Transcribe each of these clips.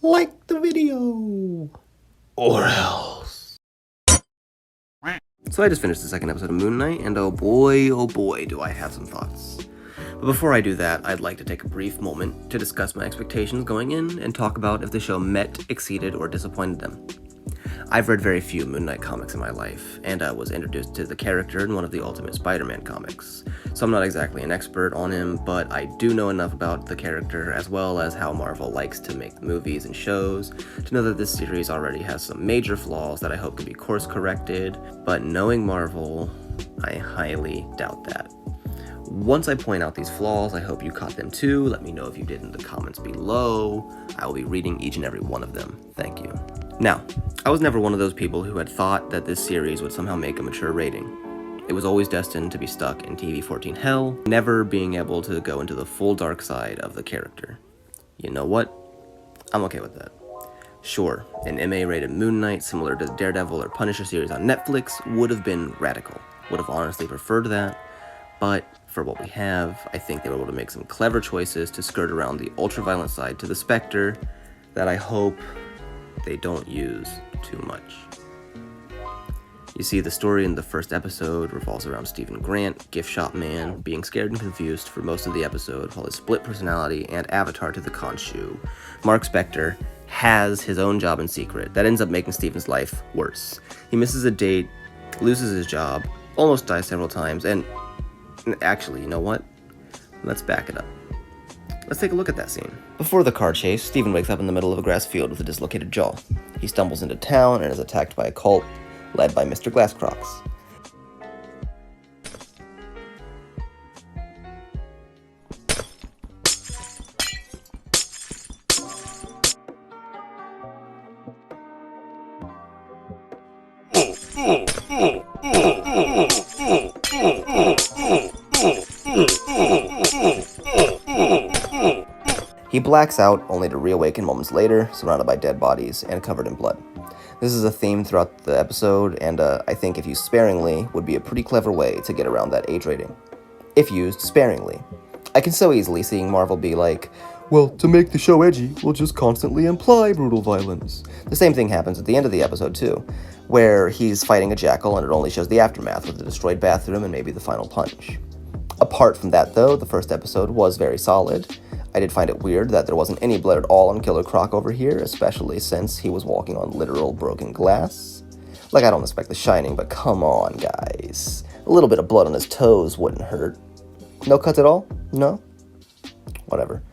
like the video, or else. So I just finished the second episode of Moonknight, and oh boy, do I have some thoughts. But before I do that, I'd like to take a brief moment to discuss my expectations going in and talk about if the show met, exceeded, or disappointed them. I've read very few Moonknight comics in my life, and I was introduced to the character in one of the Ultimate Spider-Man comics, so I'm not exactly an expert on him, but I do know enough about the character as well as how Marvel likes to make movies and shows to know that this series already has some major flaws that I hope can be course corrected, but knowing Marvel, I highly doubt that. Once I point out these flaws, I hope you caught them too. Let me know if you did in the comments below. I will be reading each and every one of them. Thank you. Now, I was never one of those people who had thought that this series would somehow make a mature rating. It was always destined to be stuck in TV-14 hell, never being able to go into the full dark side of the character. You know what? I'm okay with that. Sure, an MA-rated Moonknight similar to the Daredevil or Punisher series on Netflix would have been radical. Would have honestly preferred that, but for what we have, I think they were able to make some clever choices to skirt around the ultra-violent side to the Spectre that I hope they don't use too much. You see, the story in the first episode revolves around Stephen Grant, gift shop man, being scared and confused for most of the episode while his split personality and avatar to the Khonshu, Mark Spector, has his own job in secret that ends up making Stephen's life worse. He misses a date, loses his job, almost dies several times, and actually, you know what? Let's back it up. Let's take a look at that scene. Before the car chase, Stephen wakes up in the middle of a grass field with a dislocated jaw. He stumbles into town and is attacked by a cult led by Mr. Glasscrocs. He blacks out, only to reawaken moments later, surrounded by dead bodies and covered in blood. This is a theme throughout the episode, and I think if used sparingly, would be a pretty clever way to get around that age rating. If used sparingly. I can so easily seeing Marvel be like, well, to make the show edgy, we'll just constantly imply brutal violence. The same thing happens at the end of the episode too, where he's fighting a jackal and it only shows the aftermath with the destroyed bathroom and maybe the final punch. Apart from that though, the first episode was very solid. I did find it weird that there wasn't any blood at all on Killer Croc over here, especially since he was walking on literal broken glass. Like, I don't expect The Shining, but come on, guys. A little bit of blood on his toes wouldn't hurt. No cuts at all? No? Whatever.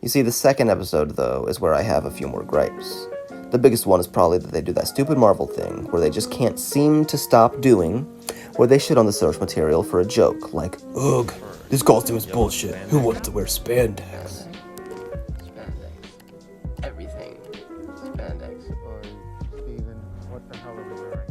You see, the second episode, though, is where I have a few more gripes. The biggest one is probably that they do that stupid Marvel thing, where they just can't seem to stop doing, where they shit on the source material for a joke, like, ugh, this costume is bullshit. Who wants to wear spandex? Everything. Spandex. Or, Steven, what the hell are we wearing?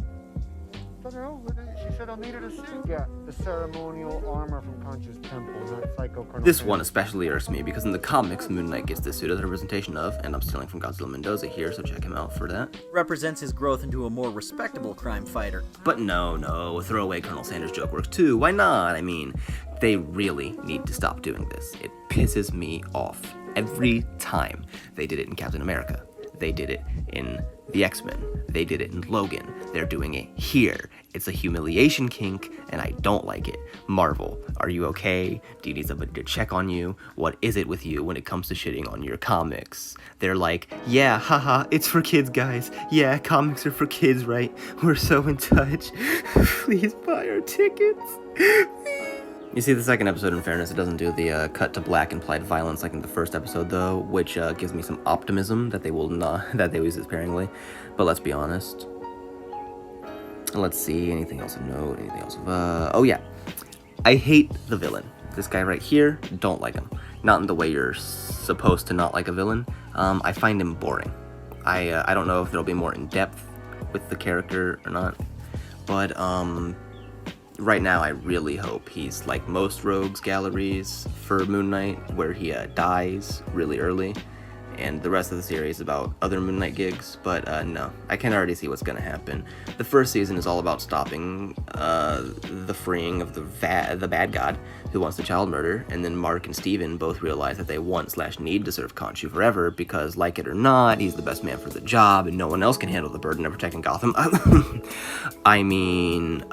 But no, she said I needed a suit. Yeah, the ceremonial armor from Khonshu's temple, not Psycho Colonel. This one especially irks me because in the comics, Moonknight gets this suit as a representation of, and I'm stealing from Godzillamendoza here, so check him out for that. Represents his growth into a more respectable crime fighter. But no, a throwaway Colonel Sanders joke works too. Why not? I mean, they really need to stop doing this. It pisses me off every time. They did it in Captain America. They did it in the X-Men. They did it in Logan. They're doing it here. It's a humiliation kink, and I don't like it. Marvel, are you okay? Do you need somebody to check on you? What is it with you when it comes to shitting on your comics? They're like, yeah, haha, it's for kids, guys. Yeah, comics are for kids, right? We're so in touch. Please buy our tickets. You see, the second episode, in fairness, it doesn't do the cut to black implied violence like in the first episode, though, which gives me some optimism that they will not, that they will use it sparingly. But let's be honest. Let's see, anything else of note, anything else of, oh yeah. I hate the villain. This guy right here, don't like him. Not in the way you're supposed to not like a villain. I find him boring. I don't know if it'll be more in depth with the character or not, but, right now, I really hope he's like most rogues galleries for Moonknight, where he dies really early, and the rest of the series about other Moon Knight gigs, but no, I can already see what's gonna happen. The first season is all about stopping the freeing of the bad god who wants the child murder, and then Mark and Steven both realize that they want/need to serve Khonshu forever because, like it or not, he's the best man for the job, and no one else can handle the burden of protecting Gotham. I mean,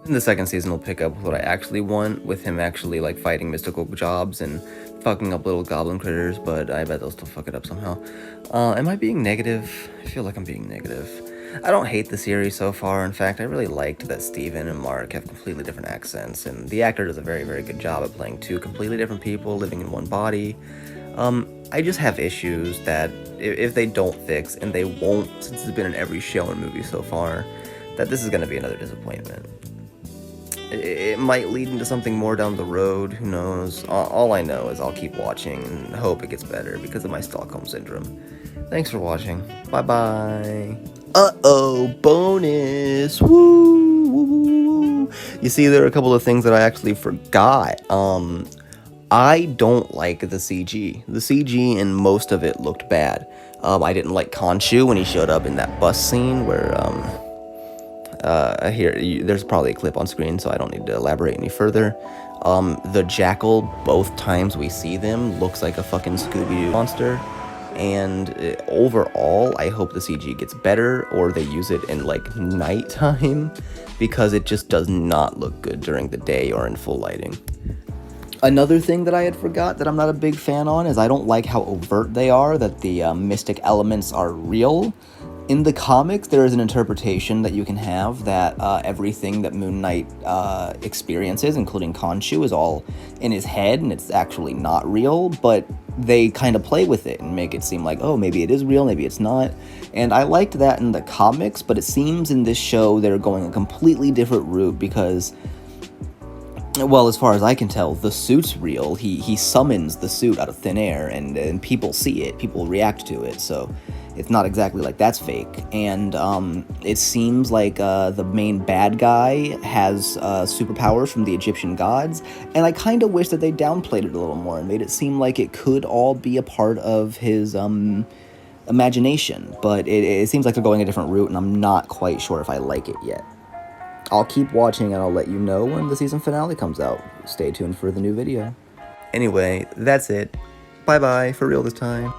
in the second season, we'll pick up with what I actually want, with him actually, like, fighting mystical jobs and fucking up little goblin critters, but I bet they'll still fuck it up somehow. Am I being negative? I feel like I'm being negative. I don't hate the series so far. In fact, I really liked that Steven and Mark have completely different accents, and the actor does a very, very good job at playing two completely different people living in one body. I just have issues that if they don't fix, and they won't since it's been in every show and movie so far, that this is going to be another disappointment. It might lead into something more down the road, who knows. All I know is I'll keep watching and hope it gets better because of my Stockholm Syndrome. Thanks for watching. Bye-bye. Uh-oh, bonus! Woo, woo, woo! You see, there are a couple of things that I actually forgot. I don't like the CG. The CG in most of it looked bad. I didn't like Khonshu when he showed up in that bus scene where, there's probably a clip on screen, so I don't need to elaborate any further. The Jackal, both times we see them, looks like a fucking Scooby-Doo monster. And overall, I hope the CG gets better, or they use it in, like, nighttime, because it just does not look good during the day or in full lighting. Another thing that I had forgot that I'm not a big fan on is I don't like how overt they are, that the mystic elements are real. In the comics, there is an interpretation that you can have that everything that Moon Knight experiences, including Khonshu, is all in his head, and it's actually not real, but they kind of play with it and make it seem like, oh, maybe it is real, maybe it's not. And I liked that in the comics, but it seems in this show they're going a completely different route because, well, as far as I can tell, the suit's real. He summons the suit out of thin air, and people see it, people react to it, so it's not exactly like that's fake. And it seems like the main bad guy has superpowers from the Egyptian gods, and I kind of wish that they downplayed it a little more and made it seem like it could all be a part of his imagination, but it seems like they're going a different route, and I'm not quite sure if I like it yet. I'll keep watching, and I'll let you know when the season finale comes out. Stay tuned for the new video. Anyway, that's it. Bye-bye, for real this time.